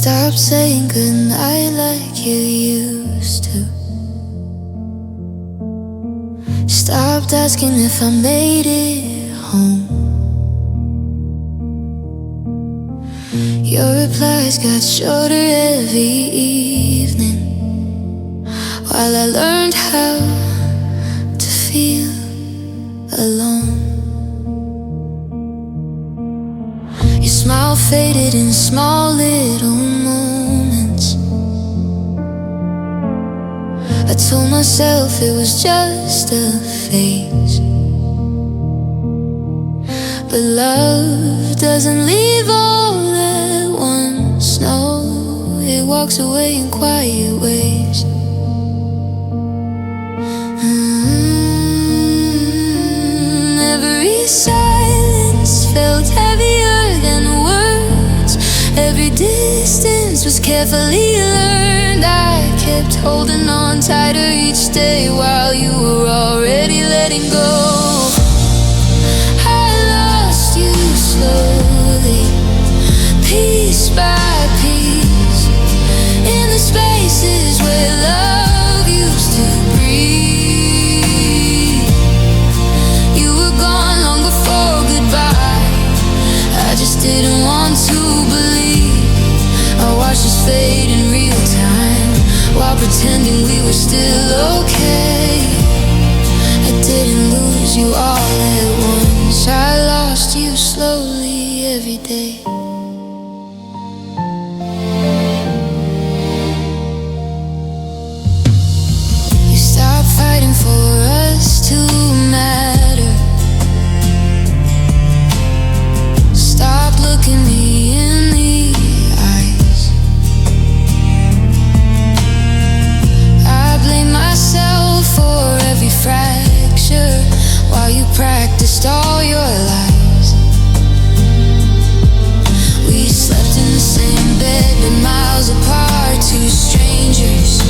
Stop saying goodnight like you used to. Stopped asking if I made it home. Your replies got shorter every evening, while I learned how to feel alone. Your smile faded in small little moments. I told myself it was just a phase, but love doesn't leave all at once. No, it walks away in quiet ways. Every silence felt heavier than words. Every distance was carefully learned. I kept holding on tighter each day while you were already letting go. I lost you slowly, piece by piece, in the spaces where love used to breathe. You were gone long before goodbye. I just didn't want to believe. I watched us fade in real time while pretending we were still okay. I didn't lose you all at once. I lost you slowly every day. You stopped fighting for us to matter. Stop looking me in the eyes. I blame myself for every fracture while you practiced all your lies. We slept in the same bed but miles apart, two strangers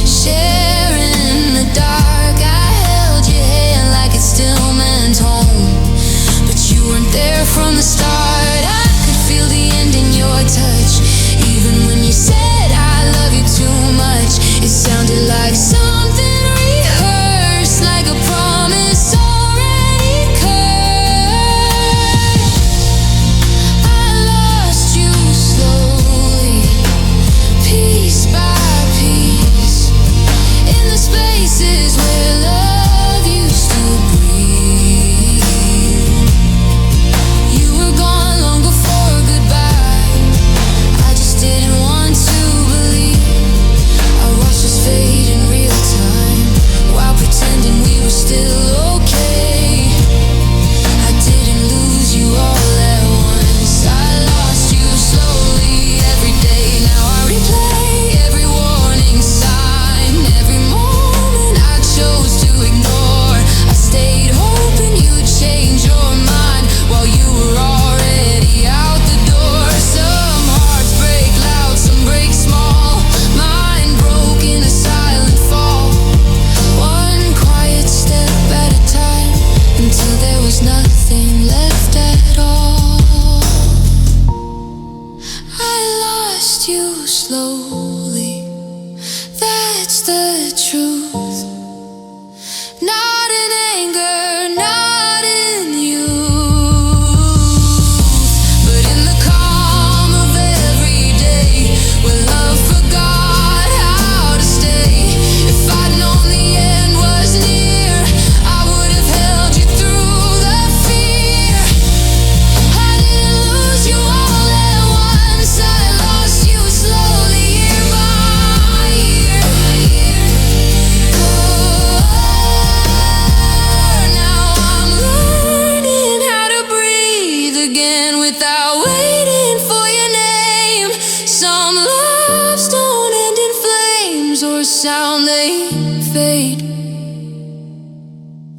sharing the dark. I held your hand like it still meant home, but you weren't there from the start. I could feel the end in your touch, even when you said I love you too much. It sounded like something rehearsed, like a promise already cut. I lost you slowly, piece by piece, in the spaces where love used to breathe. You were gone long before goodbye. I just didn't want to believe. I watched us fade in real time while pretending we were still okay. I didn't lose you all at once. I lost you slowly every day. Now I replay every warning sign, every moment I chose to ignore. I stayed hoping you'd change your mind while you were already out the door. Some hearts break loud, some break small. Mine broke in a silent fall, one quiet step at a time, until there was nothing left at all. I lost you slowly, that's the truth. Not in anger, not in youth, but in the calm of every day, when love forgot how to stay. If I'd known the end was near, I would have held you through the fear. I didn't lose you all at once. I lost you slowly, year by year. Now I'm learning how to breathe again without waiting for your name. Some loves don't end in flames or sound, they fade,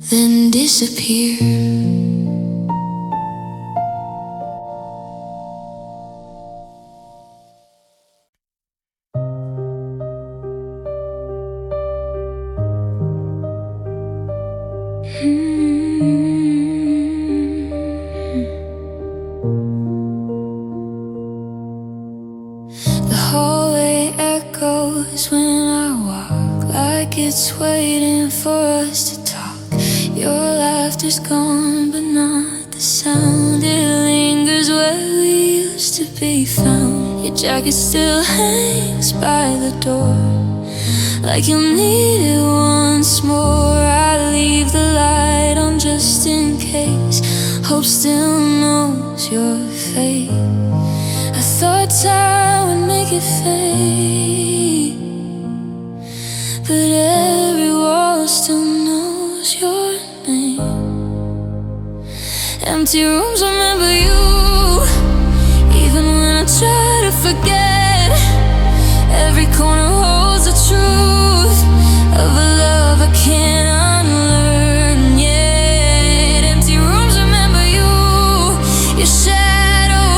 then disappear. The goes when I walk, like it's waiting for us to talk. Your laughter's gone, but not the sound. It lingers where we used to be found. Your jacket still hangs by the door, like you'll need it once more. I leave the light on just in case. Hope still knows your fate. I thought time would make it fade, but every wall still knows your name. Empty rooms remember you, even when I try to forget. Every corner holds the truth of a love I can't unlearn yet. Empty rooms remember you, your shadow,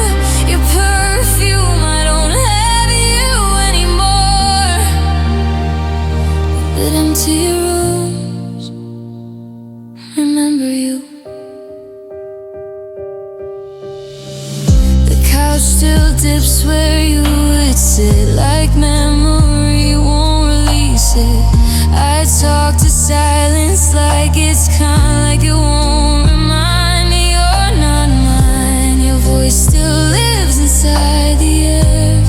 your perfume. I don't have you anymore, but empty rooms remember you. The couch still dips where you would sit, like memory won't release it. I talk to silence like it's kind, like it won't remind me you're not mine. Your voice still lives inside the air.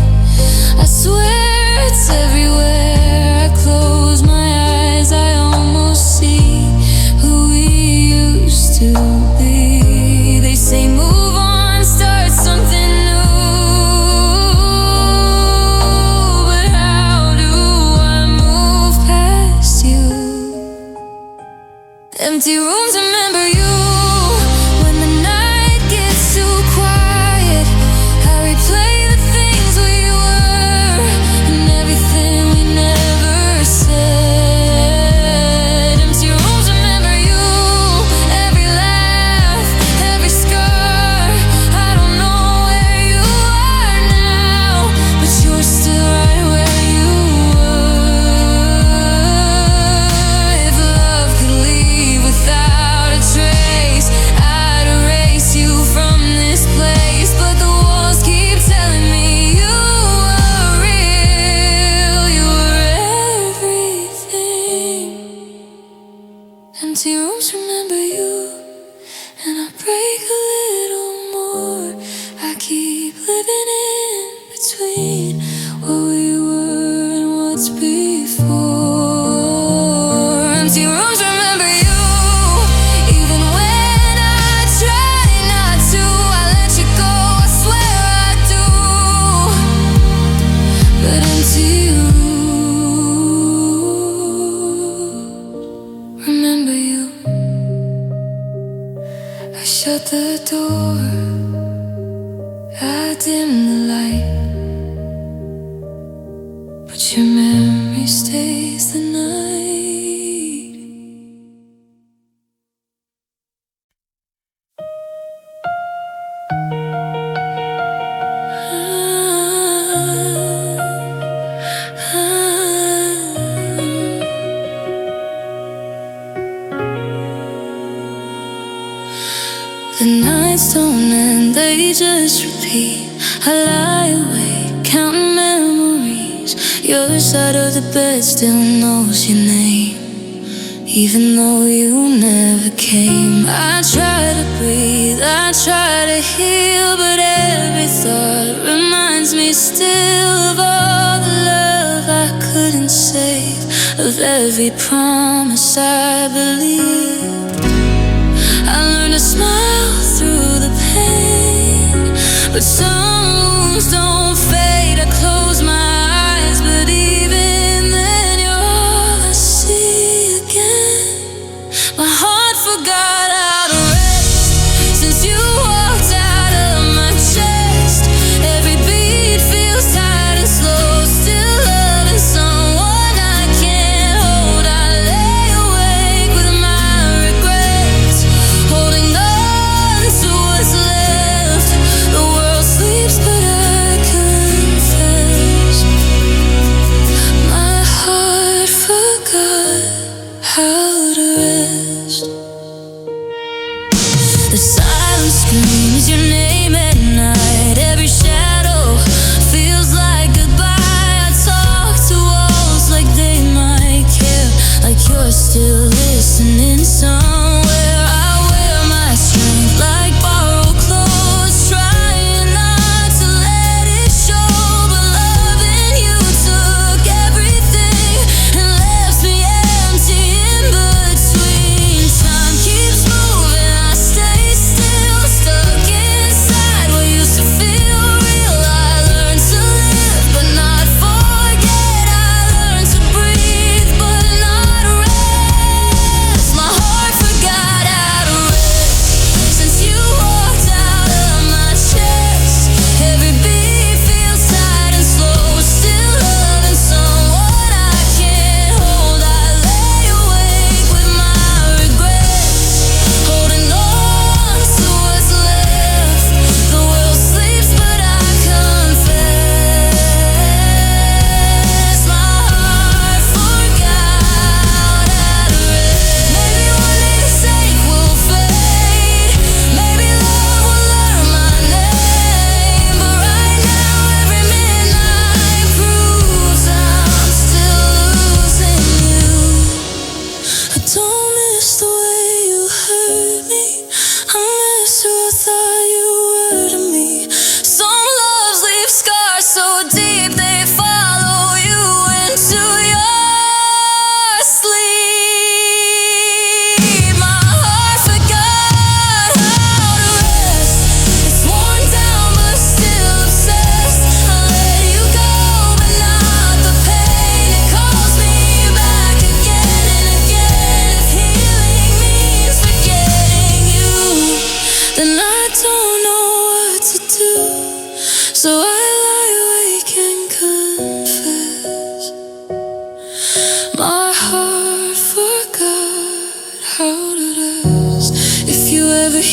I swear it's everywhere. I close my eyes, I almost see who we used to be. They say move on, start something new, but how do I move past you? Empty rooms remember you, when the night gets too quiet. I replay the things we were and everything we never said. Empty rooms remember you, every laugh, every scar. I don't know where you are now, but you're still right where you were. If love could leave without a trace, I'd erase you from this place. But the walls keep telling me you were real, you were everything. Empty rooms remember you, and I break a little more. I keep living in between what we were and what's before. Empty rooms remember you, even when I try not to. I let you go, I swear I do. But empty rooms remember you. I shut the door, I dim the light, but your memory stays the night. The nights don't end, they just repeat. I lie awake, counting memories. Your side of the bed still knows your name, even though you never came. I try to breathe, I try to heal, but every thought reminds me still of all the love I couldn't save, of every promise I believed. I learned to smile through the pain, but some wounds don't fade. I close my eyes, but even then you're all I see again. My heart forgot how to rest since you walked out of my chest. Every beat feels tight and slow, still loving someone I can't hold. I lay awake with my regrets, holding on to what's left. The world sleeps, but I confess.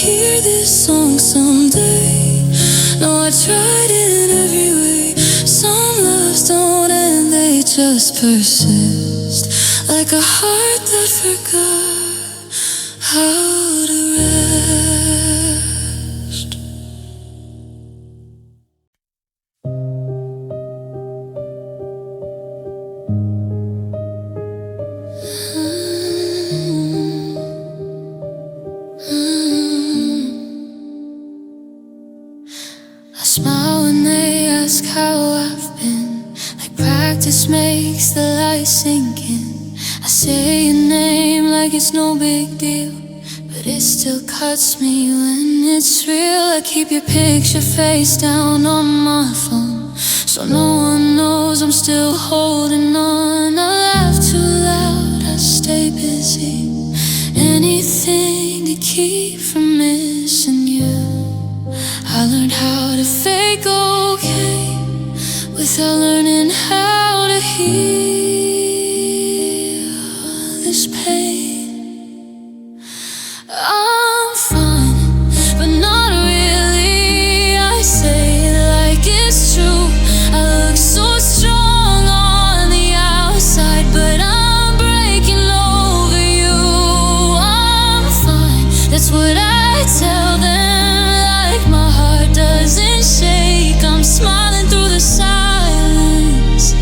hear this song someday. No, I tried in every way. Some loves don't end, they just persist. Like a heart that forgot how to rest. I smile when they ask how I've been. Like practice makes the light sink in. I say your name like it's no big deal, but it still cuts me when it's real. I keep your picture face down on my phone, so no one knows I'm still holding on. I laugh too loud, I stay busy. Anything to keep from missing you. I learned how to fake okay without learning how to heal this pain. I'm fine, but not really. I say it like it's true. I look so strong on the outside, but I'm breaking over you. I'm fine, that's what I tell them. Doesn't shake, I'm smiling through the silence.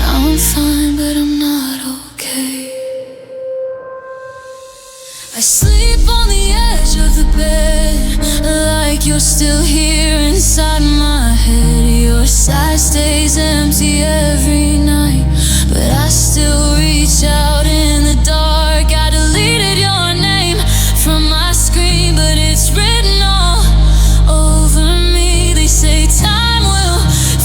I'm fine, but I'm not okay. I sleep on the edge of the bed, like you're still here inside my head. Your side stays empty every night, but I still reach out in the dark. I deleted your name from my screen, but it's written all over me. They say time will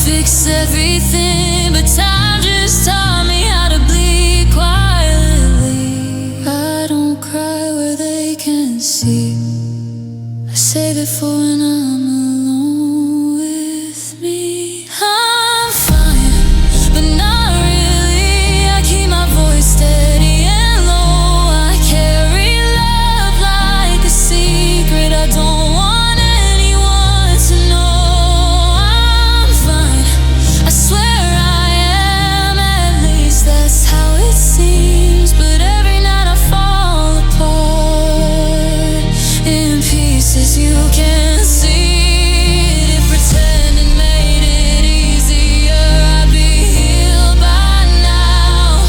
fix everything, but time just taught me how to bleed quietly. I don't cry where they can see. I save it for when I'm alone with me. I'm fine, but not really. I keep my voice steady and low. I carry love like a secret. I don't want anyone to know. I'm fine, I swear I am. At least that's how it seems. But every night I fall apart in pieces. You can't see it. If pretending made it easier, I'd be healed by now.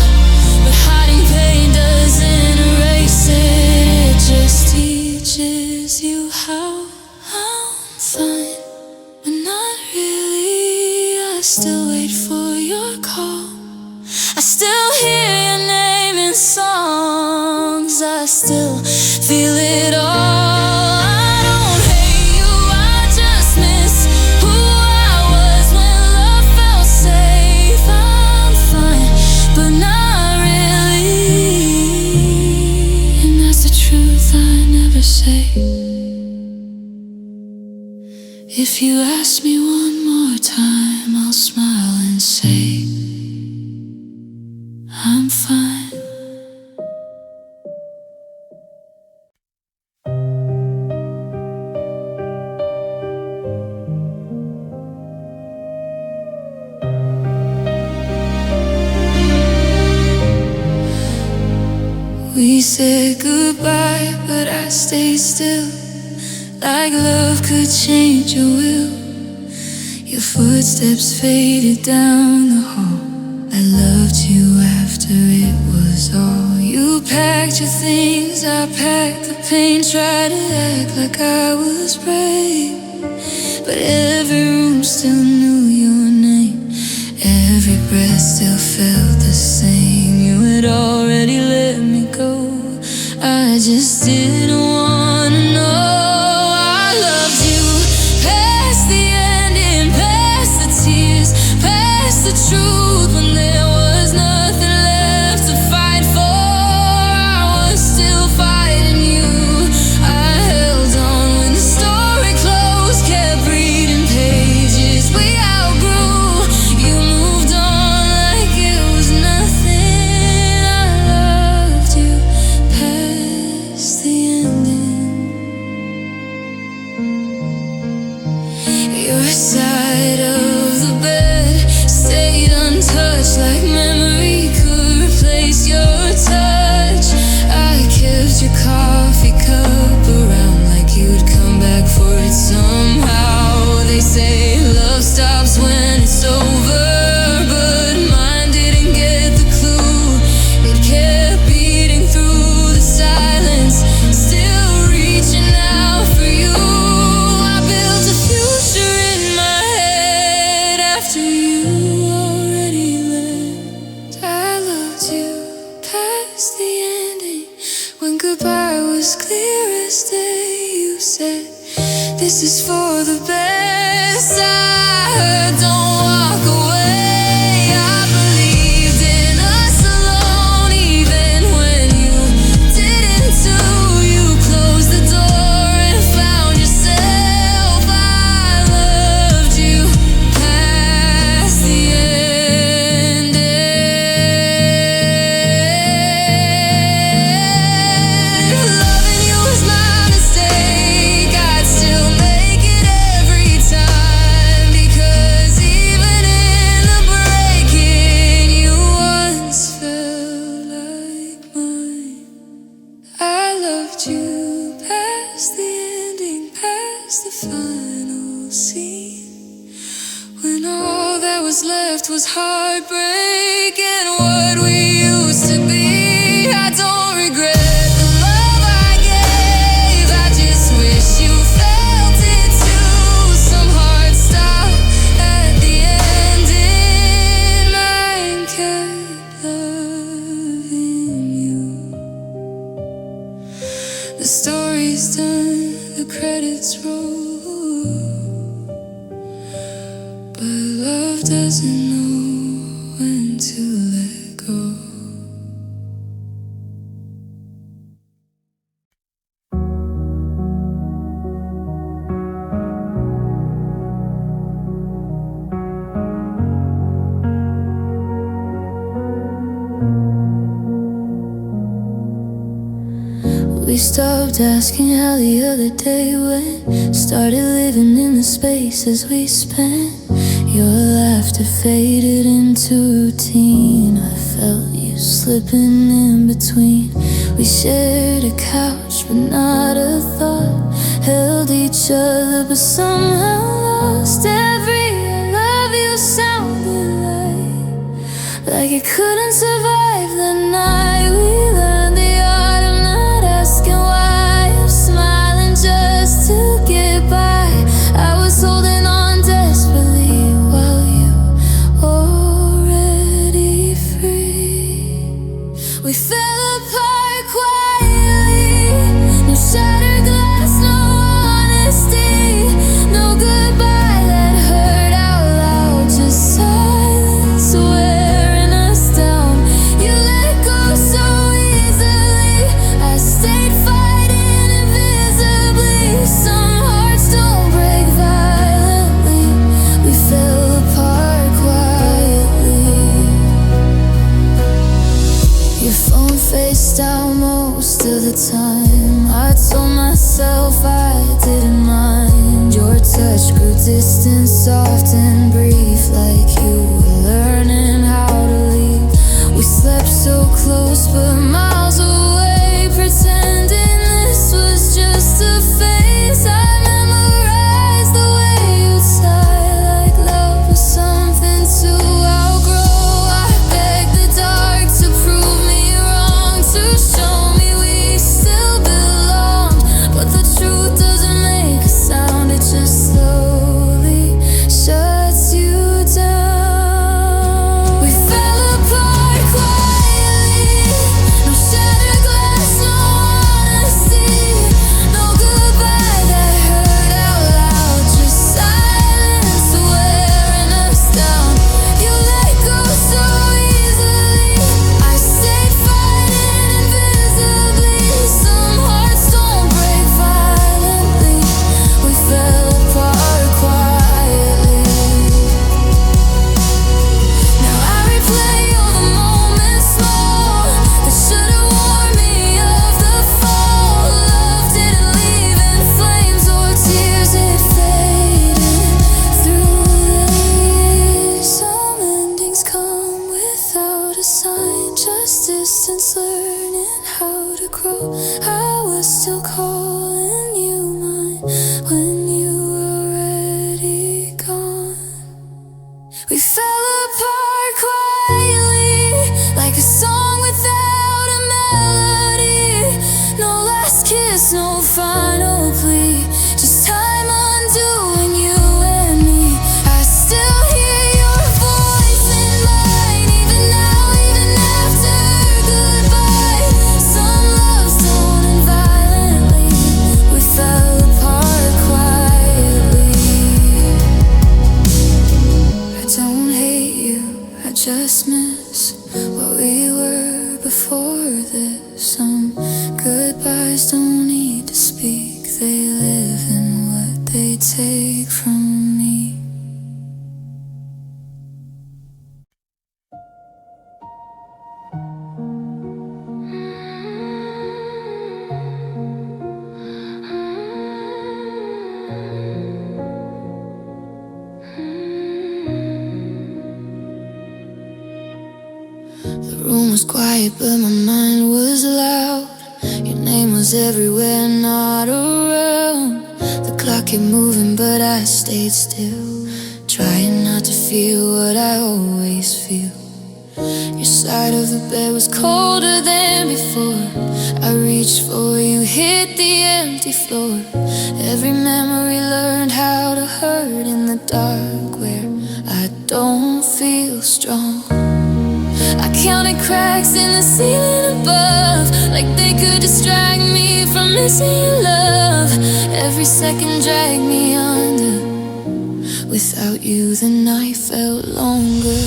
But hiding pain doesn't erase it, it just teaches you how. I'm fine, but not really. I still wait for your call. I still hear your name in songs. I still feel it all. I don't hate you, I just miss who I was when love felt safe. I'm fine, but not really. And that's the truth I never say. If you ask me one more time, I'll smile and say I'm fine. We said goodbye, but I stayed still, like love could change your will. Your footsteps faded down the hall. I loved you after it was all. You packed your things, I packed the pain. Tried to act like I was brave, but every room still knew your name. Every breath still felt the same. You had already let me go. I just didn't wanna know. I loved you past the ending, past the tears, past the truth. When there was nothing left to fight for, I was still fighting you. I held on when the story closed, kept reading pages we outgrew. You moved on like it was nothing. I loved you past clear as day. You said this is for the best. I heard don't walk away. I believed in us alone, even when you didn't too. You closed the door and found yourself. I loved you past the end. Loving you was my mistake. I'd still make it every time, because even in the breaking, you once felt like mine. I loved you past the ending, past the final scene, when all that was left was heartbreak and what we used to be. I don't regret the love I gave, I just wish you felt it too. Some hearts stop at the ending, mine kept loving you. The story's done, the credits roll, but love doesn't know when to let go. We stopped asking how the other day went, started living in the spaces we spent. Your laughter faded into routine. I felt you slipping in between. We shared a couch but not a thought, held each other but somehow lost. Every I love you sounded like it couldn't survive the night. We learned the art of not asking why, of smiling just to get by. I was holding on desperately while you already free. We fell apart quietly, no shattered glass, no honesty, no goodbye that hurt out loud, just silence wearing us down. You let go so easily, I stayed fighting invisibly. Some hearts don't break violently, we fell apart quietly. Your phone faced out most of the time. I told myself I didn't mind. Your touch grew distant, soft and brief, like you were learning how to leave. We slept so close but miles away, pretending this was just a phase. I memorized the way you sigh, like love was something to outgrow. I begged the dark to prove me wrong, to show me we still belong. But the truth doesn't make a sound, it just slowly shuts you down. We fell apart quietly, no shattered glass, no honesty, no goodbye that hurt out loud, just silence wearing us down. You let go so easily, I stayed fighting invisibly. Some hearts don't break violently, we fell apart quietly. Now I replay all the moments small that should've warned me of the fall. Love didn't leave in flames or tears, it faded through the years. Some endings come without a sign, just distance, learning how to grow. I was still calling you mine when you were already gone. We fell apart quietly, like a song without a melody. No last kiss, no final plea, just time undoing you and me. I still hear your voice in mine, even now, even after goodbye. Some loves don't end violently, for this. Some goodbyes don't need to speak. They live in what they take from me. The room was quiet, but my mind was loud. Your name was everywhere, not around. The clock kept moving, but I stayed still, trying not to feel what I always feel. Your side of the bed was colder than before. I reached for you, hit the empty floor. Every memory learned how to hurt in the dark, where I don't feel strong. I counted cracks in the ceiling above, like they could distract me from missing your love. Every second dragged me under. Without you, the night felt longer.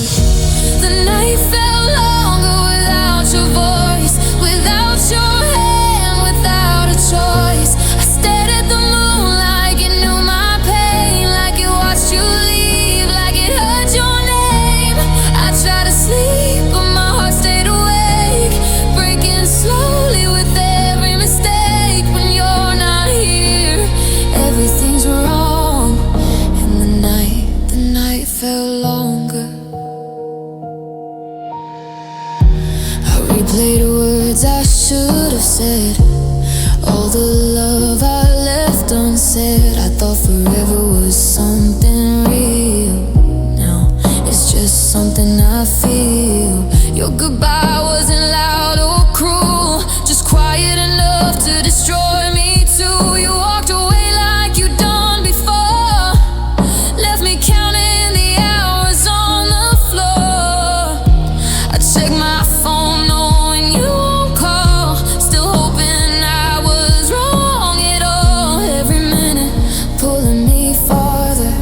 The night felt longer without your voice, without your hand, without a choice. I stared at the moon like it knew my pain, like it watched you leave, like it heard your name. I tried to sleep, but my heart stayed awake, breaking slowly with every mistake. When you're not here, everything's wrong, and the night felt longer. I replayed words I should have said, all the love I left unsaid. I thought forever was something real. Now it's just something I feel. Your goodbye wasn't loud or cruel, just quiet enough to destroy me too. You walked away like you'd done before, left me counting the hours on the floor. I checked my phone knowing you won't call, still hoping I was wrong at all. Every minute pulling me farther.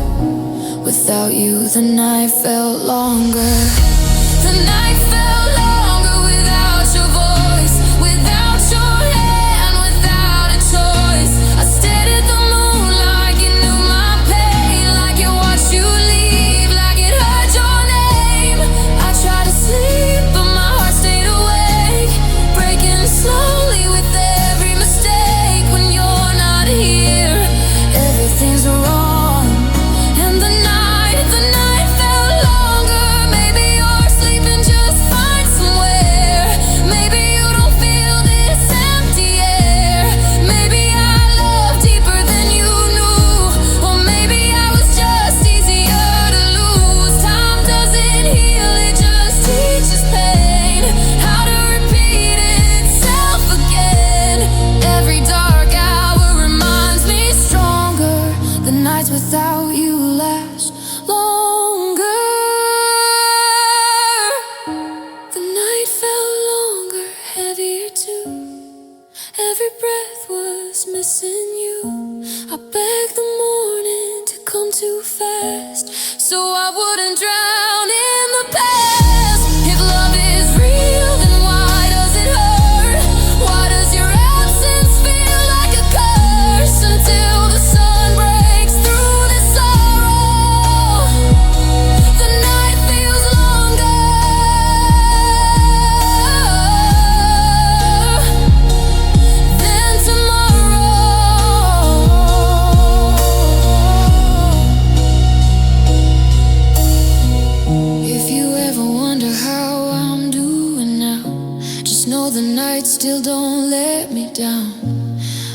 Without you, the night felt longer. The night felt longer without your voice, without your hand, without a choice. I stared at the moon like it knew my pain, like it watched you leave, like it heard your name. I tried to sleep, but my heart stayed awake, breaking slowly with every mistake. When you're not here, everything's wrong, and the night felt longer. Maybe you're sleeping just fine somewhere. Maybe you don't feel this empty air. Maybe I love deeper than you knew, or maybe I was just easier to lose. Time doesn't heal, it just teaches pain, how to repeat itself again. Every dark hour reminds me stronger. The nights without you last longer. The night felt longer, heavier too. Every breath was missing you. I begged the morning to come too fast, so I wouldn't drown in the past. If love is real, then why does it hurt? Why does your absence feel like a curse? Until the sun breaks through the sorrow, the night feels longer than tomorrow. If you ever wonder how I'm doing now, just know the nights still don't let me down.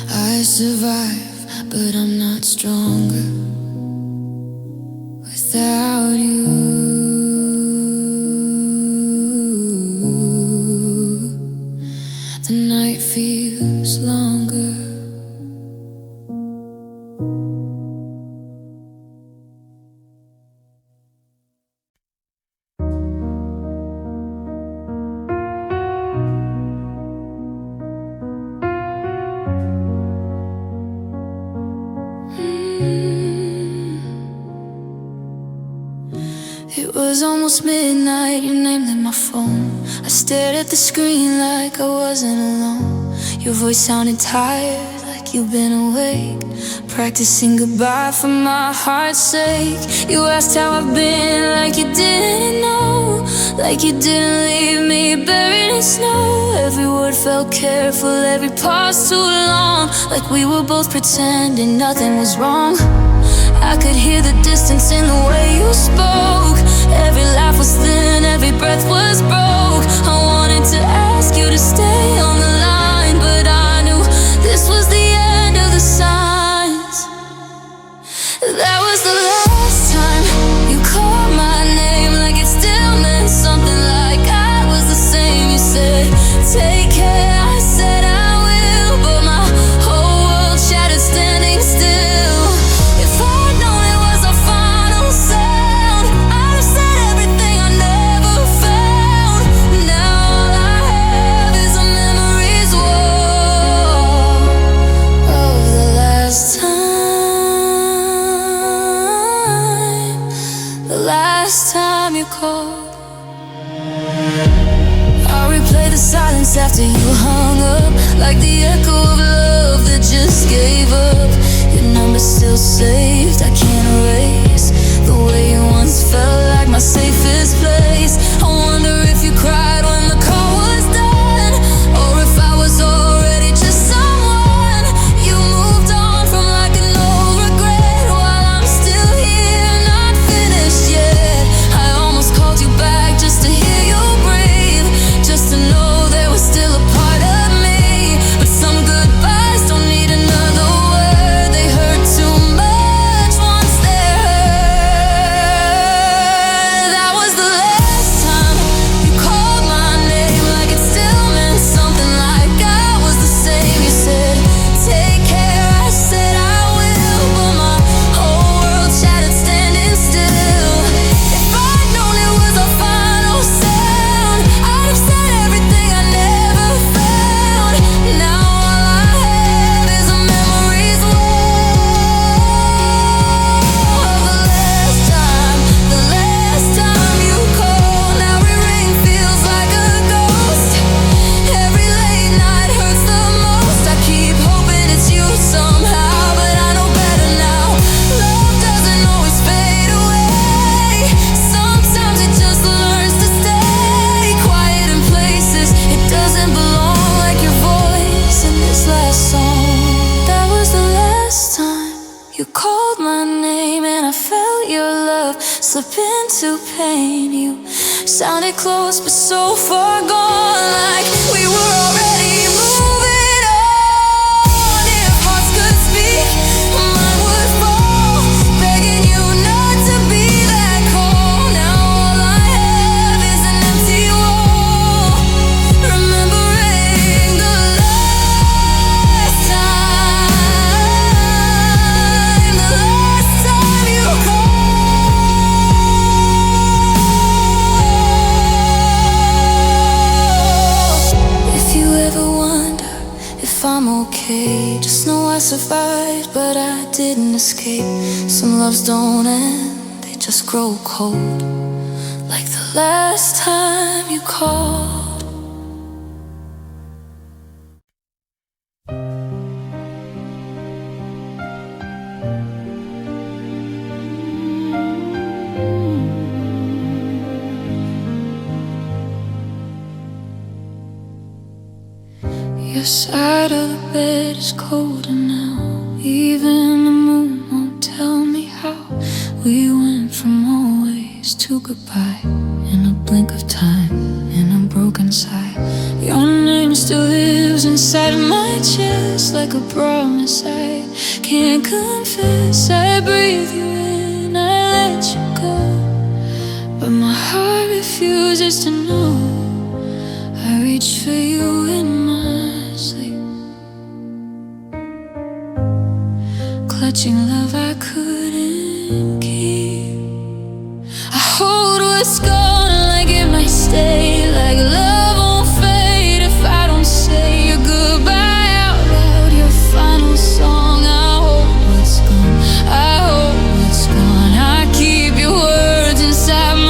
I survive, but I'm not stronger without you. The night feels longer. It was almost midnight, your name lit my phone. I stared at the screen like I wasn't alone. Your voice sounded tired, like you've been awake, practicing goodbye for my heart's sake. You asked how I've been, like you didn't know, like you didn't leave me buried in snow. Every word felt careful, every pause too long, like we were both pretending nothing was wrong. I could hear the distance in the way you spoke. Every laugh was thin, every breath was broke. I wanted to ask you to stay on the line, but I knew this was the end of the signs. That was the last time you called my name, like it still meant something, like I was the same. You said, take care, I said I will, but my whole world shattered standing still. If I'd known it was our final sound, I'd have said everything I never found. Now all I have is a memories wall of the last time. The last time you called. I replay the silence after you hung up, like the echo of love that just gave up. Your number's still saved, I can't erase the way you once felt like my safest place. I wonder if you cried when the call was done, or if I was already just someone you moved on from, like a no regret. While I'm still here, not finished yet, I almost called you back just to hear you breathe, just to know there was still a part of me. But some goodbyes don't need another word, they hurt too much once they're heard. That was the last time you called my name, like it still meant something, like I was the same. You said, take care, I said I will, but my whole world shattered standing still. If I'd known it was our final sound, I'd have said everything I never found. Now all I have is a memories wall of the last time, the last time you called. Every ring feels like a ghost, every late night hurts the most. I keep hoping it's you somehow, but I know better now. Love doesn't always fade away, sometimes it just learns to stay quiet in places it doesn't belong, like your voice in this last song. That was the last time you called my name, and I felt your love slip into pain. You sounded close but so far gone, like we were already moving on. If hearts could speak, mine would fall, begging you not to be that cold. Now all I have is an empty wall, remembering the last time, the last time you called. If you ever wonder if I'm okay, just know I survived, but I didn't escape. Some loves don't end, they just grow cold, like the last time you called. Your side of the bed is colder now, even the moon won't tell me how we went from always to goodbye in a blink of time, in a broken sigh. Your name still lives inside of my chest, like a promise I can't confess. I breathe you in, I let you go, but my heart refuses to know. I reach for you in my sleep, clutching love I couldn't keep. I hold what's gone like it might stay, like love won't fade if I don't say your goodbye out loud, your final song. I hope what's gone, I hope what's gone. I keep your words inside my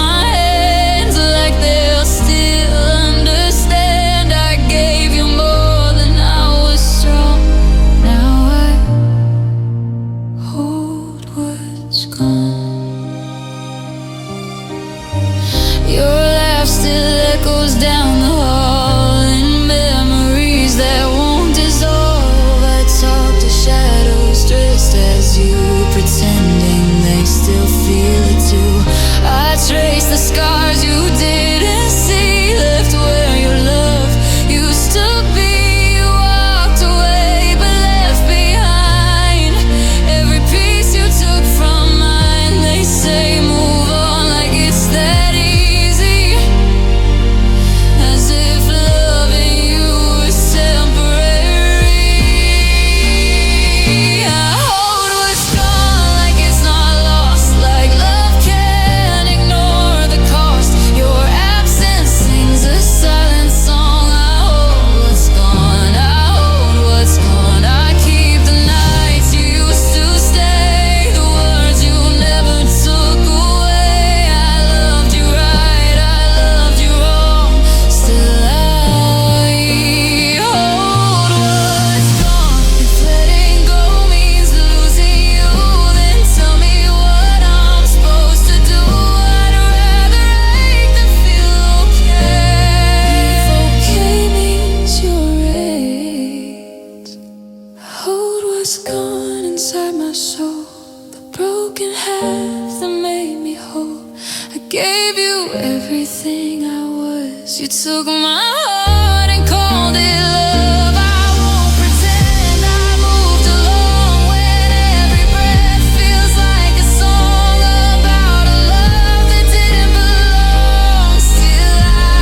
gave you everything I was. You took my heart and called it love. I won't pretend I moved along when every breath feels like a song about a love that didn't belong. Still I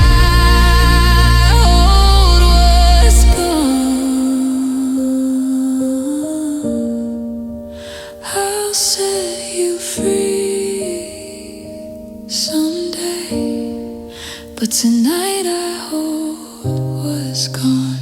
hold what's gone. I'll set you free someday, but tonight I hold what's gone.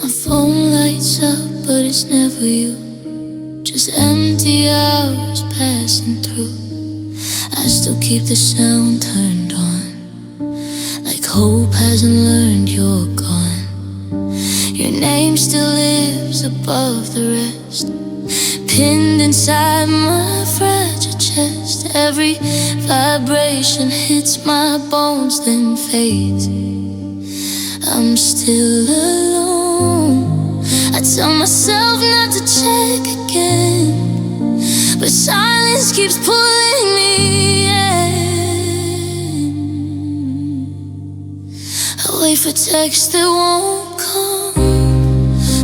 My phone lights up, but it's never you. Just empty hours passing through. I still keep the sound turned on, like hope hasn't learned you're gone. Your name still lives above the rest, pinned inside my fragile chest. Every vibration hits my bones, then fades. I'm still alone. I tell myself not to check again, but silence keeps pulling me in. I wait for texts that won't come,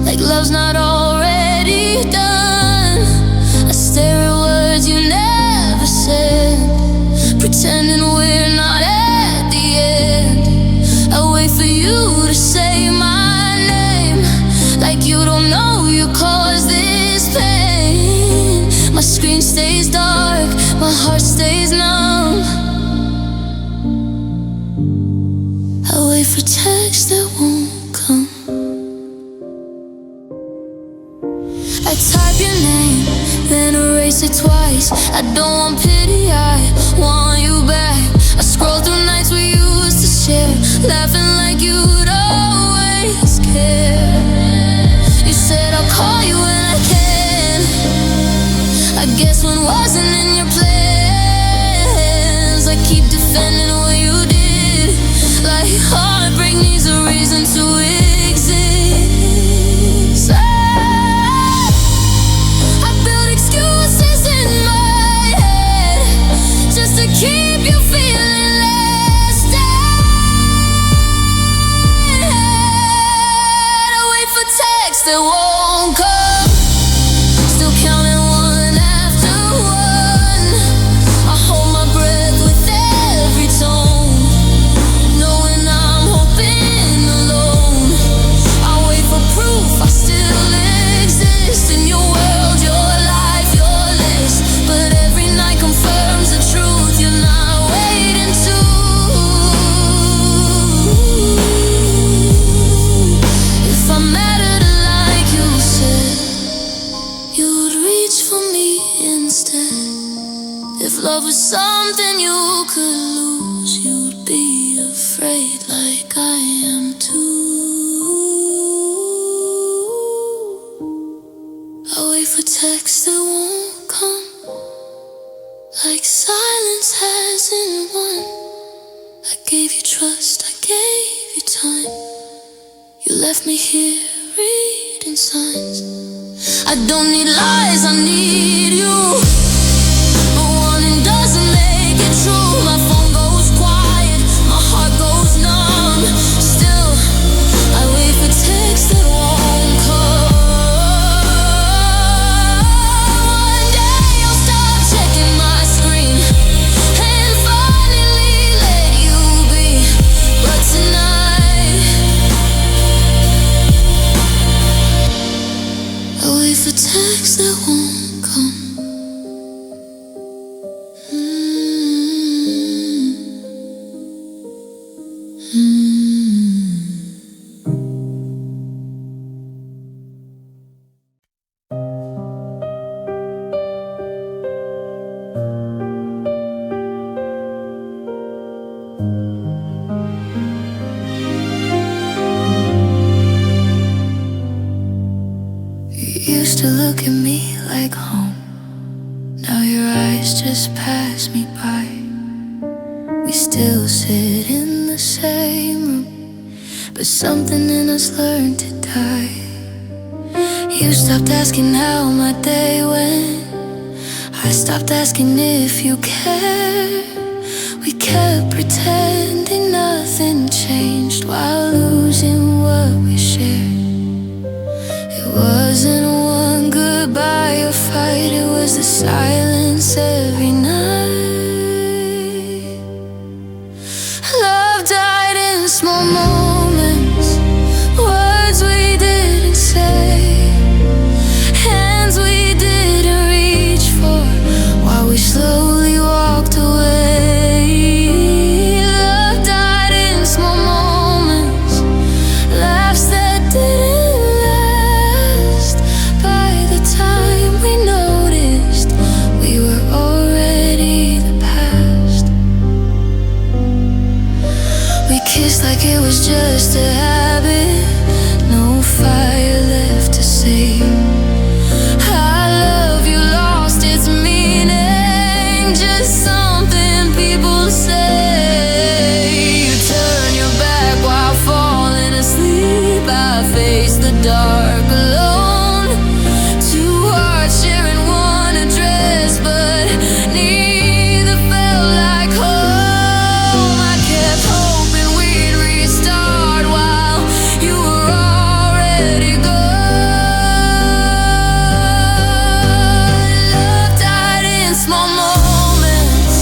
like love's not already done. I stare at words you never said, pretending we're not at the end. I wait for you to say my name, like you don't know you caused this pain. My screen stays dark, my heart stays numb. I wait for texts that won't come. I type your name, then erase it twice. I don't want pity, I want you back. I scroll through nights we used to share, laughing like you'd always care. You said I'll call you when I can. I guess one wasn't in your plans. I keep defending what you did, like heartbreak needs a reason to exist. I build excuses in my head just to keep you feeling less dead. I wait for texts that won't come, still counting one after one. I hold my breath with every tone, knowing I'm hoping alone. I wait for proof I still exist in your world, your life, your list. But every night confirms the truth you're not waiting to. If I mattered like you said, you would reach for me instead. If love was something you could lose, you'd be afraid like I am too. I wait for texts that won't come, like silence hasn't won. I gave you trust, I gave you time. You left me here reading signs. I don't need lies, I need you. But warning doesn't make it true. My phone goes quiet, my heart goes numb. Still, I wait for texts that won't come. One day I'll stop checking my screen and finally let you be. But tonight, I wait for texts that won't come. Used to look at me like home. Now your eyes just pass me by. We still sit in the same room, but something in us learned to die. You stopped asking how my day went. I stopped asking if you cared. We kept pretending nothing changed while losing what we shared. It wasn't one goodbye or fight, it was the silence every night. Love died in small moments, words we didn't say, hands we didn't reach for while we slowly walked away. Love died in small moments, laughs that didn't last. By the time we noticed, we were already the past. We kissed like it was just a habit, no fire left to save. I love you lost its meaning, just something people say. You turn your back while falling asleep. I face the dark alone, two hearts sharing one address, but neither felt like home. I kept hoping we'd restart while you were already gone. Love died in small moments,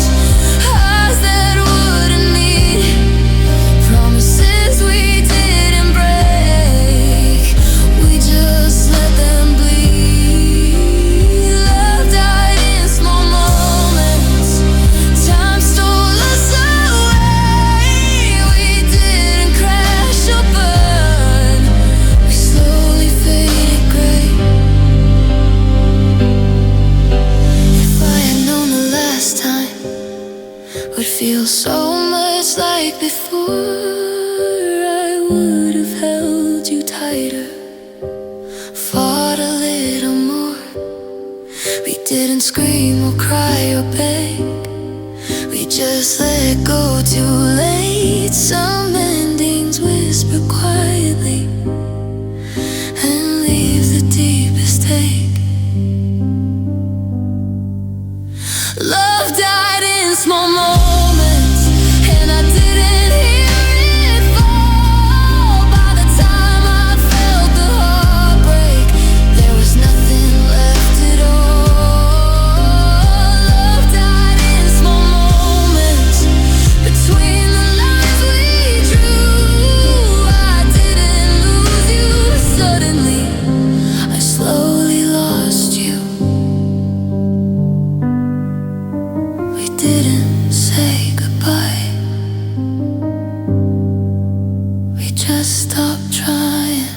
eyes that wouldn't meet, promises we didn't break, we just let them bleed. Love died in small moments, time stole us away. We didn't crash or burn, we slowly faded gray. If I had known the last time would feel so much like before, I would have held you tighter, fought a little more. We didn't scream or cry or beg, we just let go too late. Some endings whisper quietly and leave the deepest ache. Love died in small moments, and I didn't hear it fall. By the time I felt the heartbreak, there was nothing left at all. Love died in small moments, between the lines we drew. I didn't lose you suddenly, I slowly lost you. We didn't say goodbye, we just stopped trying.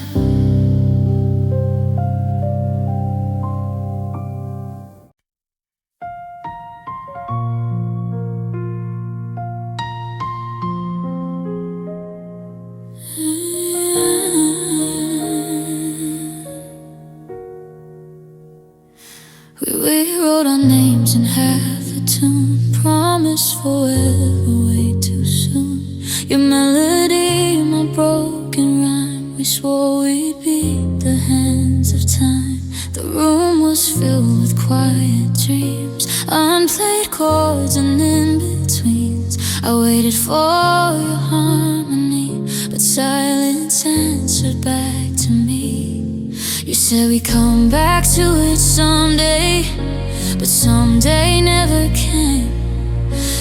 We rewrote our names in half a tune, promised forever way too soon. Your melody, my broken rhyme, we swore we'd beat the hands of time. The room was filled with quiet dreams, unplayed chords and in-betweens. I waited for your harmony, but silence answered back to me. You said we'd come back to it someday, but someday never came.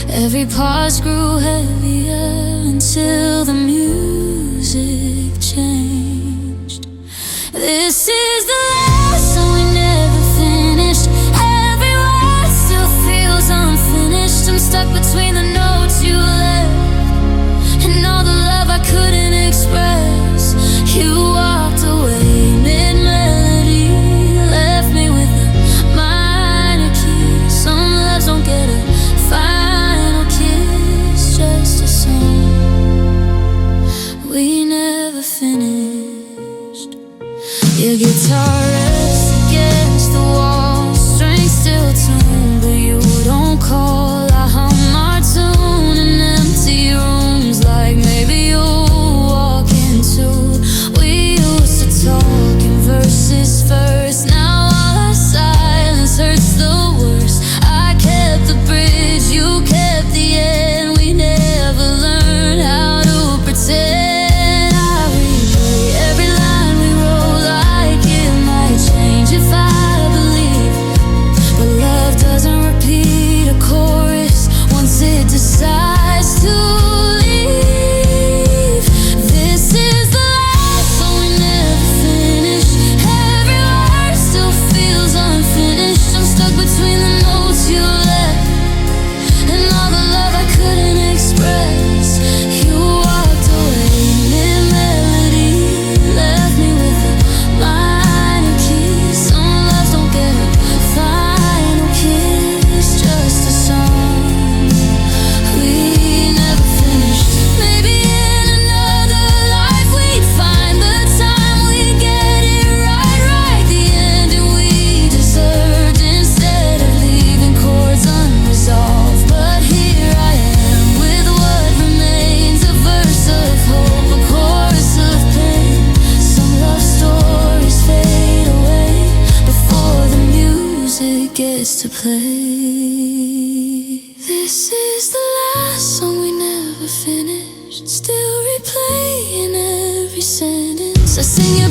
Every pause grew heavier until the music changed. This is the last song we never finished. Every word still feels unfinished. I'm stuck between the notes you left and all the love I couldn't express. You walked away mid-melody, left me with a minor key. Some loves don't get a final kiss, just a song we never finished. Your guitar rests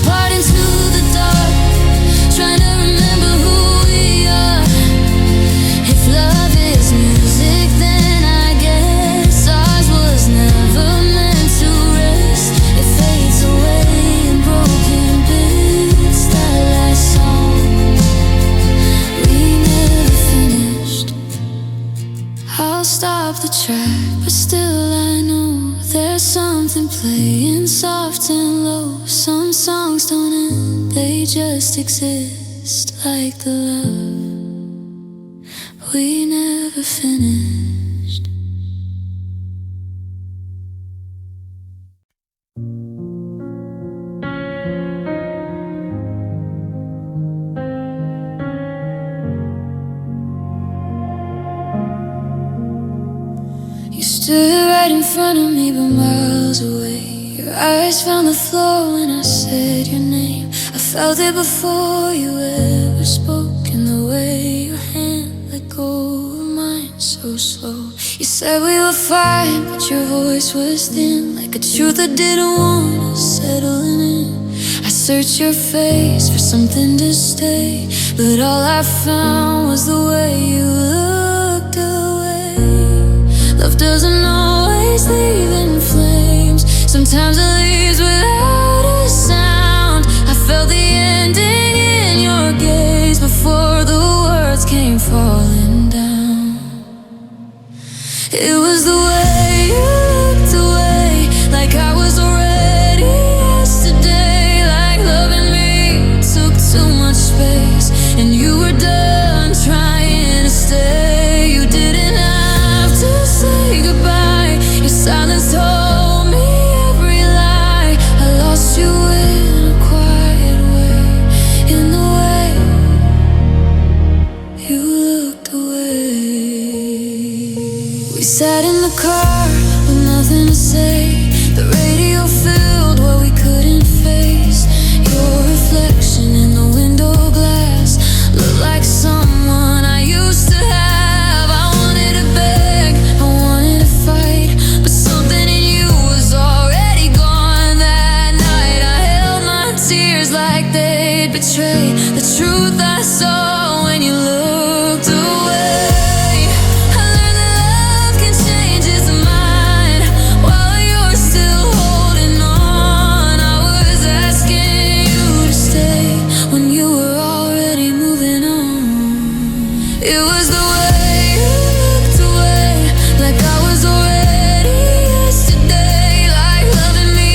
apart into the dark, trying to remember who we are. If love is music, then I guess ours was never meant to rest. It fades away in broken bits. That last song we never finished. I'll stop the track, but still I know there's something playing soft and low. Some songs don't end, they just exist like the love we never finished. You stood right in front of me but miles away. Your eyes found the floor when I said your name. I felt it before you ever spoke, in the way your hand let go of mine so slow. You said we were fine, but your voice was thin, like a truth I didn't want to settle in. I searched your face for something to stay, but all I found was the way you looked away. Love doesn't always leave in flames. Sometimes it leaves without a sound. I felt the ending in your gaze before the words came falling down. It was the way you looked away, like I was already yesterday. Like loving me took too much space, and you were done trying to stay. You didn't have to say goodbye. Your silence told me every lie. I lost you in a quiet way, in the way you looked away. We sat in the car with nothing to say. The radio filled what we couldn't face. Your reflection in the window glass looked like someone I used to have. I wanted to beg, I wanted to fight, but something in you was already gone that night. I held my tears like they'd betray the truth I saw when you looked away. I learned that love can change its mind while you're still holding on. I was asking you to stay when you were already moving on. It was the way you looked away, like I was already yesterday. Like loving me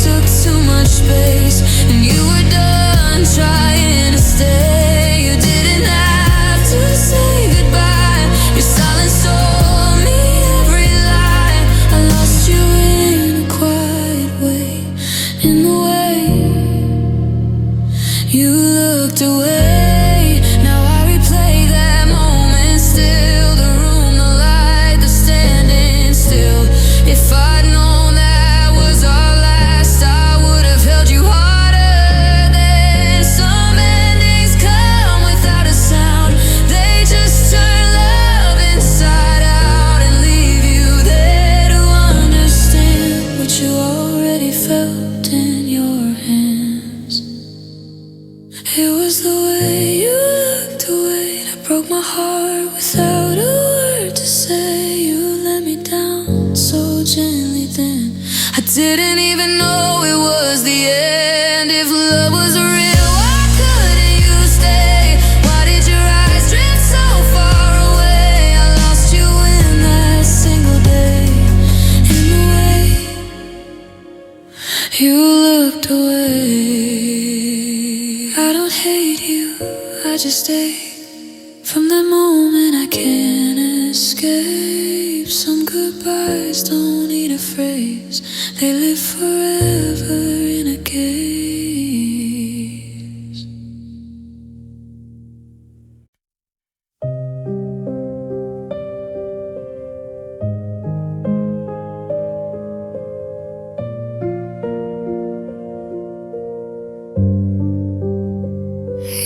took too much space, and you were done trying to stay. You didn't have to say goodbye. Your silence told me every lie. I lost you in a quiet way, in the way you looked away. Now I replay that moment still. The room, the light, the standing still. If I'd known that was our last, I would have held you harder than some endings come without a sound. They just turn love inside out and leave you there to understand what you already felt in your hands. It was the way you looked away that broke my heart without a word to say. You let me down so gently then. I didn't even know it was the end. If love was real, why couldn't you stay? Why did your eyes drift so far away? I lost you in that single day, in the way you looked away. I don't hate you, I just stay. From the moment I can't escape. Some goodbyes don't need a phrase, they live forever in a case.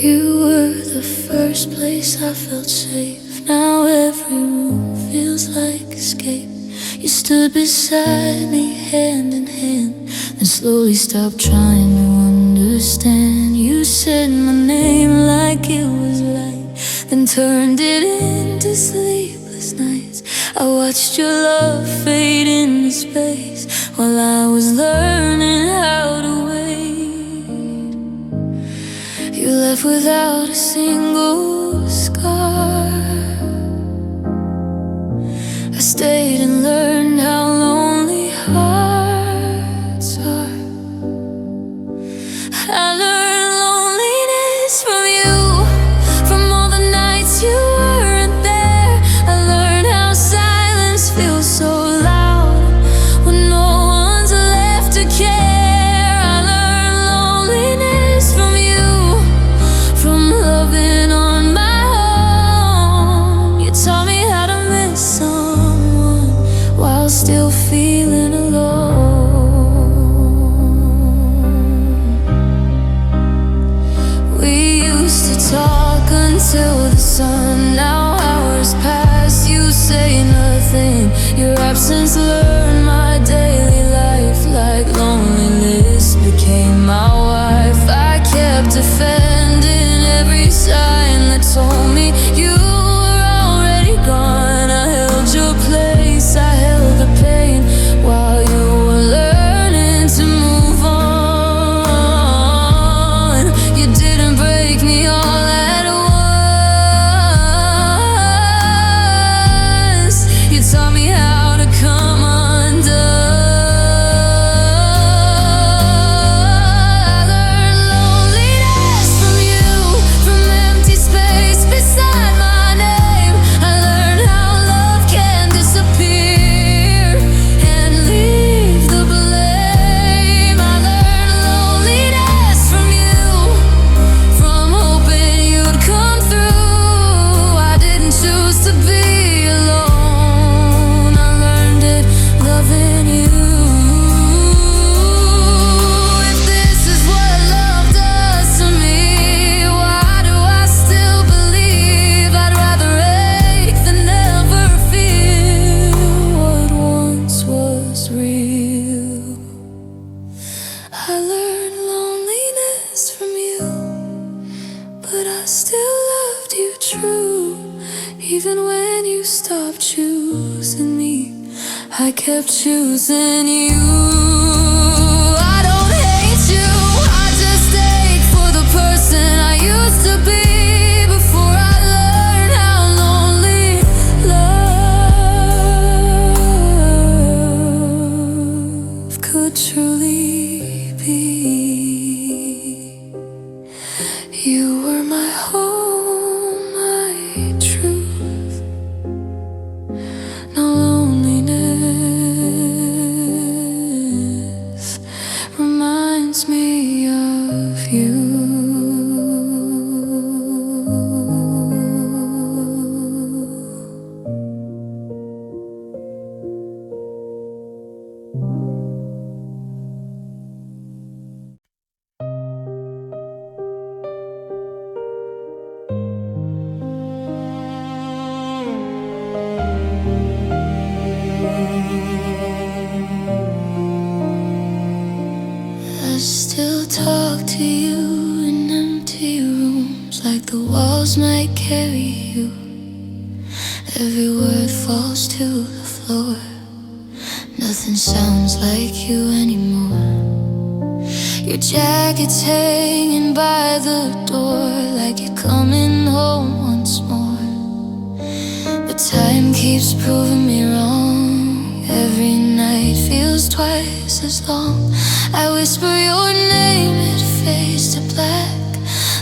You were the first place I felt safe. Now every room feels like escape. You stood beside me hand in hand, then slowly stopped trying to understand. understand. You said my name like it was light, then turned it into sleepless nights. I watched your love fade into space while I was learning how to wait. You left without a single scar. I stayed and learned how lonely hearts are. I learned loneliness from you, from all the nights you weren't there. I learned how silence feels so loud when no one's left to care. I learned loneliness from you, from loving on my own. You taught me how to miss someone while still feeling alone. We used to talk until the sun. Now hours pass, you say nothing. Your absence learned my daily life, like loneliness became my wife. I kept defending every sign that told me you were already gone. I held your place, I held the pain while you were learning to move on. You didn't break me all at once. You taught me how to come undone. I learned loneliness from you, from empty space beside my name. I learned how love can disappear and leave the blame. I learned loneliness from you, from hoping you'd come through. I didn't choose to be alone. I learned it loving you. If this is what love does to me, why do I still believe I'd rather ache than never feel what once was real? I learned loneliness from you, but I still loved you true. Even when you stopped choosing me, I kept choosing you. I don't hate you, I just ache for the person I used to be before I learned how lonely love could truly be. You were my home, my truth. No loneliness reminds me of you. I still talk to you in empty rooms, like the walls might carry you. Every word falls to the floor. Nothing sounds like you anymore. Your jacket's hanging by the door, like you're coming home once more. But time keeps proving me wrong. Every night feels twice as long. I whisper your name, it fades to black.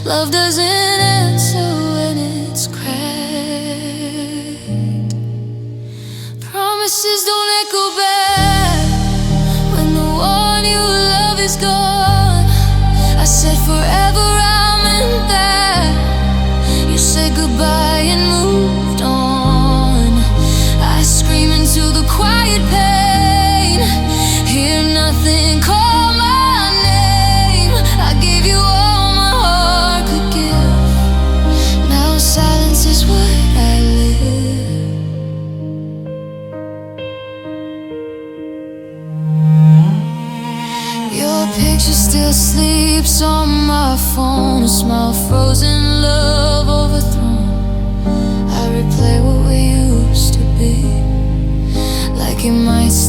Love doesn't answer when it's cracked. Promises don't echo back when the one you love is gone. I said forever, I meant that. You said goodbye and moved on. I scream into the quiet pain, hear nothing call my name. I gave you all my heart could give,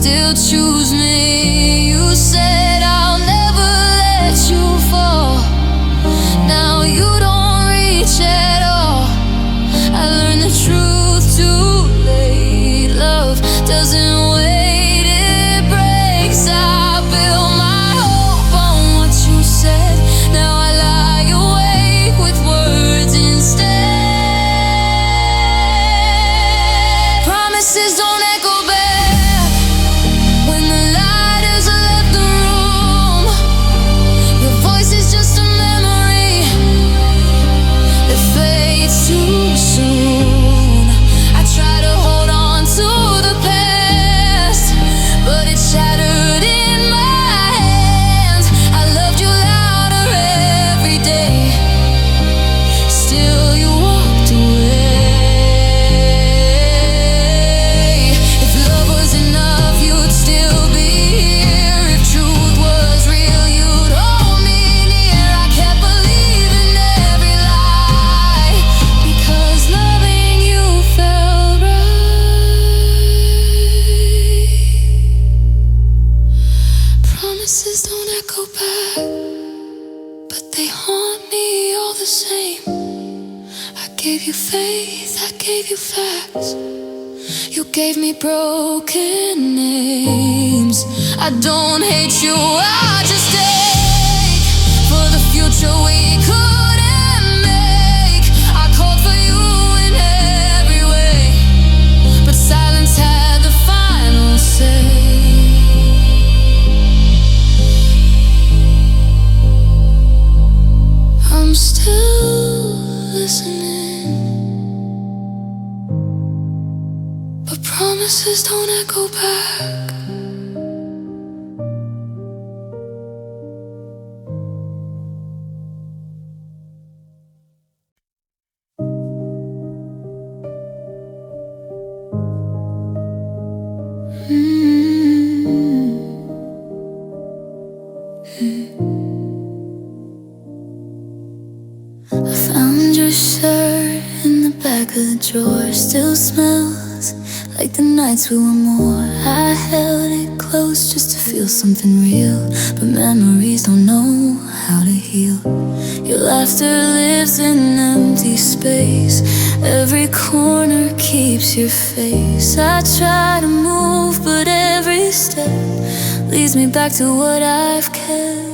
still choose me. You said I'll never let you fall. Now you don't reach at all. I learned the truth too late. Love doesn't wait, it breaks. I built my hope on what you said. Now I lie awake with words instead. Promises don't echo back when the light has left the room. Your voice is just a memory that fades too soon. I try to hold on to the past, but it's shattered in my hands. I loved you louder every day, still you walked away. If love was enough, you'd still be here. If truth was real, you'd hold me near. I kept believing every lie, because loving you felt right. Promises don't echo back, but they haunt me all the same. I gave you faith, I gave you facts. You gave me broken names. I don't hate you, I just ache for the future we couldn't make. I called for you in every way, but silence had the final say. I'm still listening, but promises don't echo back. I found your shirt in the back of the drawer. Still smells like the nights we were more. I held it close just to feel something real, but memories don't know how to heal. Your laughter lives in empty space. Every corner keeps your face. I try to move, but every step leads me back to what I've kept.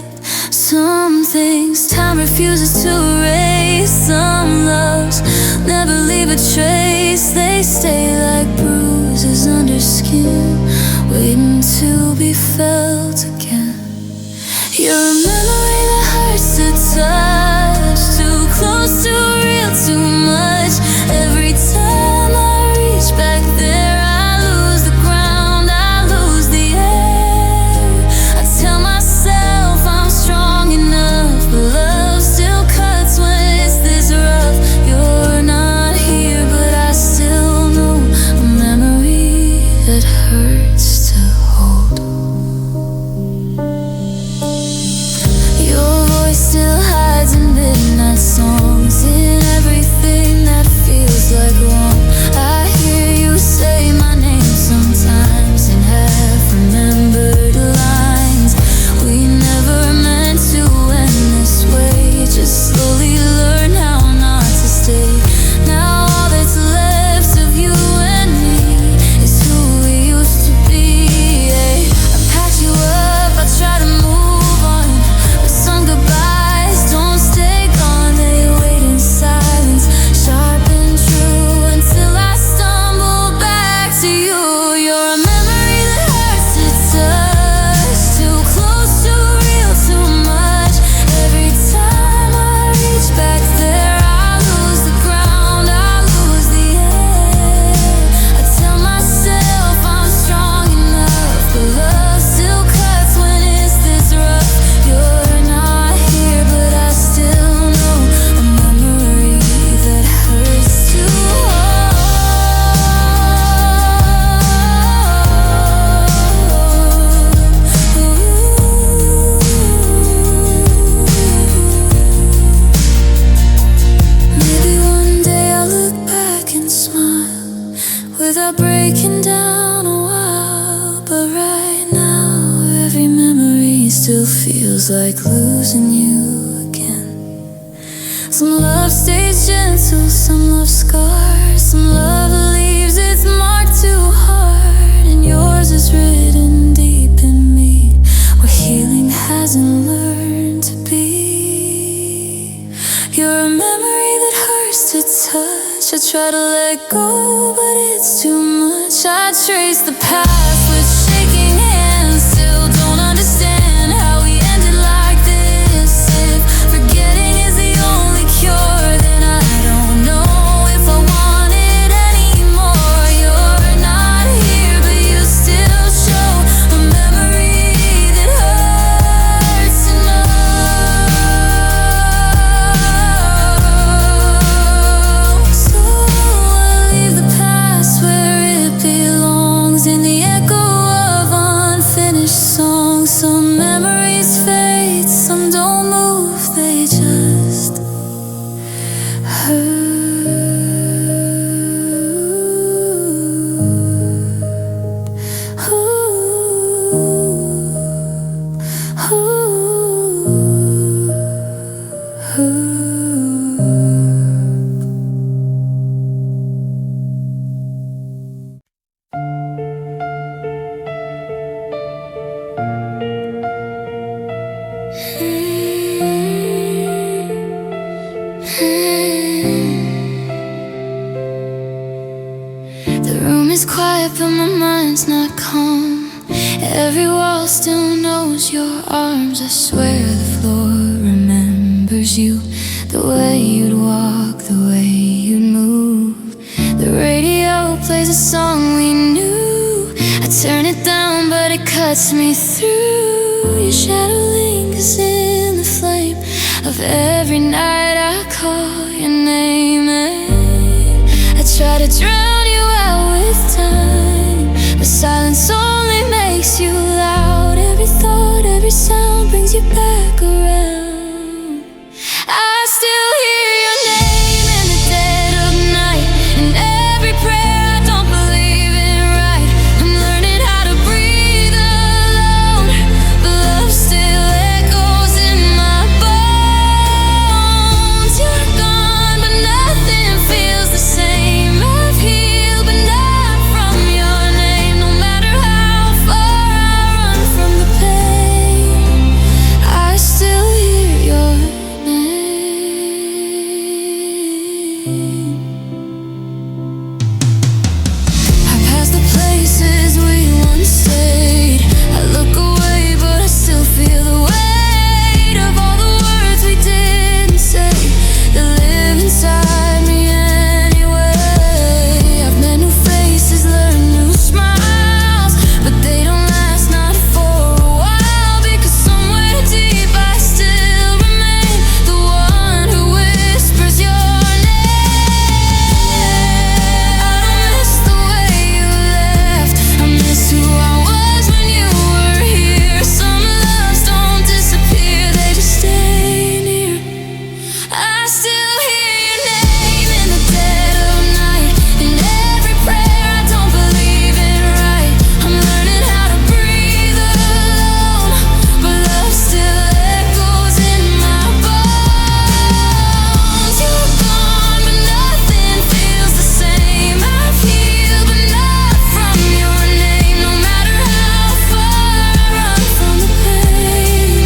Some things time refuses to erase. Some loves never leave a trace. They stay like bruises under skin, waiting to be felt again. You're a memory that hurts to touch, too close, too real, too much. Every time I reach back there, I lose the ground, I lose the air. I tell myself I'm strong enough, but love still cuts when it's this rough. You're not here, but I still know a memory that hurts to hold. Your voice still hides in midnight songs, in everything that feels like wrong. I hear you say my name sometimes in half-remembered lines. We never meant to end this way, just slowly learn how not to stay. Now all that's left of you and me is who we used to be. I pack you up, I try to move on, but some goodbyes don't stay gone. They wait in silence, sharp and true, until I stumble back to you. You're a memory that hurts to touch, too close, too real, too much. Every time I reach back there, I lose the ground, I lose the air. I tell myself I'm strong enough, but love still cuts when it's this rough. You're not here, but I still know a memory that hurts to Maybe one day I'll look back and smile without breaking down a while, but right feels like losing you again. Some love stays gentle, some love scars, some love leaves its mark too hard, and yours is written deep in me, where healing hasn't learned to be. You're a memory that hurts to touch. I try to let go, but it's too much. I trace the past with shaking hands, still don't understand how we ended like this. If forgetting is the only cure, then I don't know if I want it anymore. You're not here, but you still show a memory that hurts to know. So I leave the past where it belongs, in the echo of unfinished songs. Some memories fade, some don't move, they just hurt. The room is quiet, but my mind's not calm. Every wall still knows your arms. I swear the floor remembers you, the way you'd walk, the way you'd move. The radio plays a song we knew. I turn it down, but it cuts me through. Your shadow lingers in the flame of every night I call your name. I try to drown you out with time, but silence only makes you loud. Every thought, every sound brings you back around. I still hear your name in the dead of night, in every prayer I don't believe it right. I'm learning how to breathe alone, but love still echoes in my bones. You're gone, but nothing feels the same. I've healed, but not from your name. No matter how far I run from the pain, I still hear your name. I pass the places we once stayed. I look away, but I still feel the weight of all the words we didn't say. They live inside me anyway. I've met new faces, learned new smiles, but they don't last, not for a while. Because somewhere deep I still remain the one who whispers your name. I don't miss the way you left, I miss who I was when you were here. Some loves don't disappear, they just stay near. I still hear your name in the dead of night, in every prayer I don't believe it right. I'm learning how to breathe alone, but love still echoes in my bones. You're gone, but nothing feels the same. I've healed, but not from your name. No matter how far I run from the pain,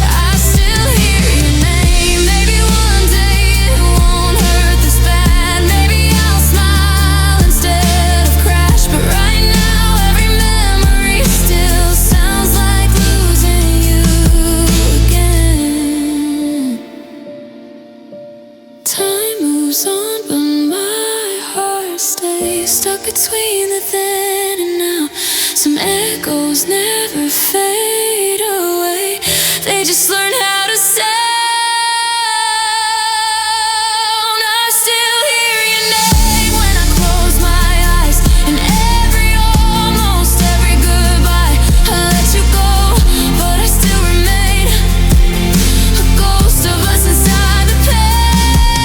I still hear your name. Maybe one day it won't hurt this bad. Maybe I'll smile instead of crash. But right now every memory still sounds like losing you again. Time moves on, but my heart stays stuck between the then and now. Some echoes never fade away, they just learn how to sound. I still hear your name when I close my eyes, and almost every goodbye. I let you go, but I still remain a ghost of us inside the pain.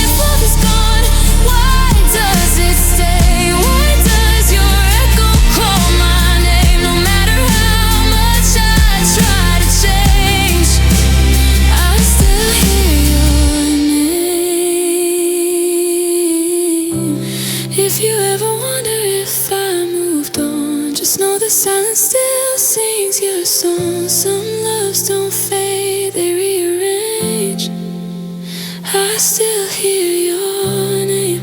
If love is gone, why does it stay? Why does your echo call my name? No matter how much I try to don't, some loves don't fade, they rearrange. I still hear your name.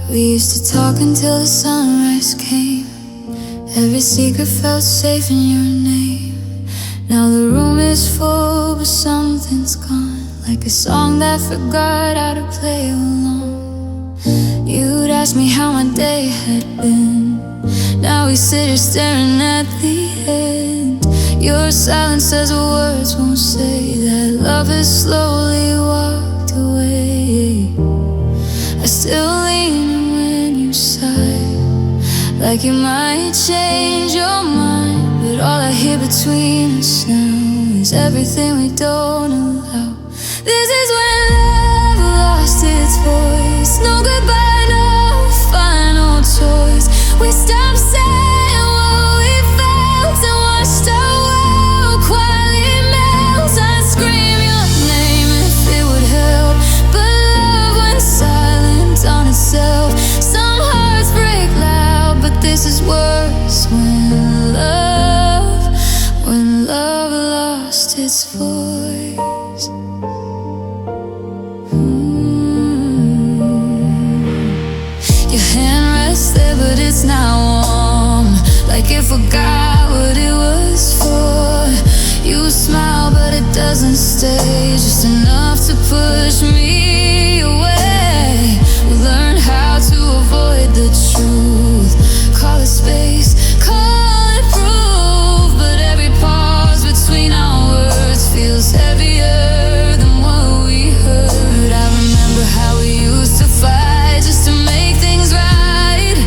We used to talk until the sunrise came. Every secret felt safe in your name. Now the room is full, but something's gone. Like a song that forgot how to play along. You'd ask me how my day had been. Now we sit here staring at the end. Your silence says what words won't say, that love has slowly walked away. I still lean when you sigh, like you might change your mind. But all I hear between us now is everything we don't allow. This is when love lost its voice. No goodbye, no final choice. We stopped saying what we felt and watched our world quietly melt. I'd scream your name if it would help, but love went silent on itself. Some hearts break loud, but this is worse. When love lost its voice. Your hand rests there, but it's now warm, like it forgot what it was for. You smile, but it doesn't stay, just enough to push me away. We learned how to avoid the truth, call it space, call it proof. But every pause between our words feels heavier than what we heard. I remember how we used to fight just to make things right.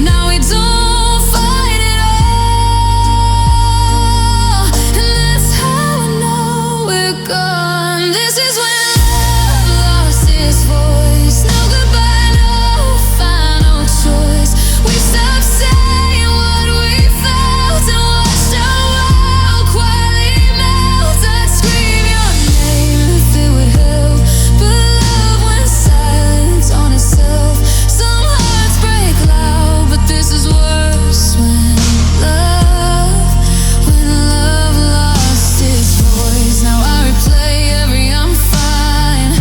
Now we don't fight at all, and that's how I know we're gone. This is when love lost its voice. No goodbye, no final choice. We stopped saying what we felt and watched our world quietly melt. I'd scream your name if it would help, but love went silent on itself. Some hearts break loud, but this is worse. When love lost its voice. Now I replay every I'm fine,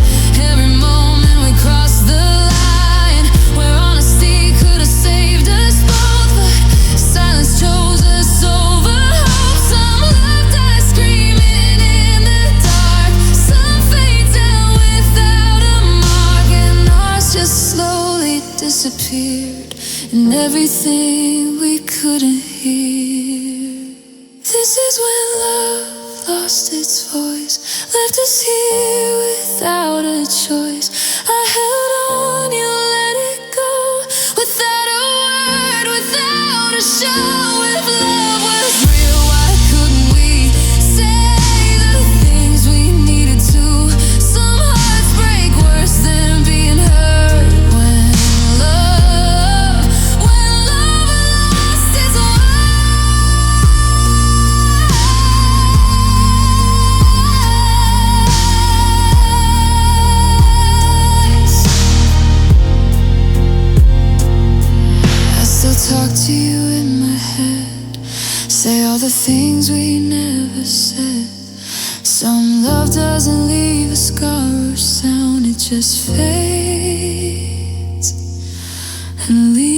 every moment we crossed the line, where honesty could have saved us both, but silence chose us over hope. Some love died screaming in the dark, some fades out without a mark, and ours just slowly disappeared in everything we couldn't hear. This is when love lost its voice, left us here without a choice. I held on, you let it go, without a word, without a show. If love was real, why couldn't we say the things we needed to? Some hearts break worse than being hurt. When love lost its voice. I still talk to you in my head, say all the things we never said. Some love doesn't leave a scar or sound, it just fades and leaves